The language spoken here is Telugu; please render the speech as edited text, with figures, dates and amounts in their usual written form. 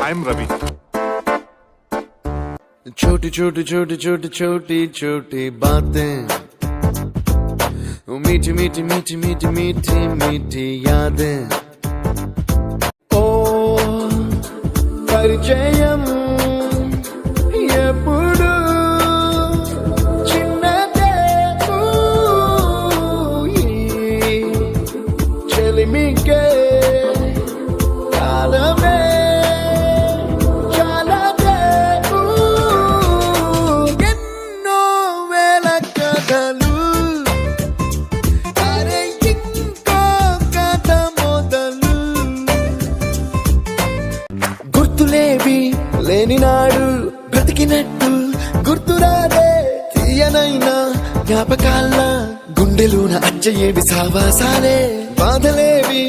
ఐఎమ్ రవి. छोटी छोटी छोटी छोटी छोटी छोटी बातें, मीठी मीठी मीठी मीठी मीठी मीठी यादें. ओ परिचयम ఎప్పుడు చిన్నదే చెలిమికే కాలమే చాలదే ఎన్నో వేల కథలు అరే ఇంకో కథ మొదలు గుర్తులేవి లేని నాడు బ్రతికినట్టు గుర్తురాదే తీయనైనా జ్ఞాపకాల గుండెలోన అచ్చయేవి సావాసాలే బాధలేవి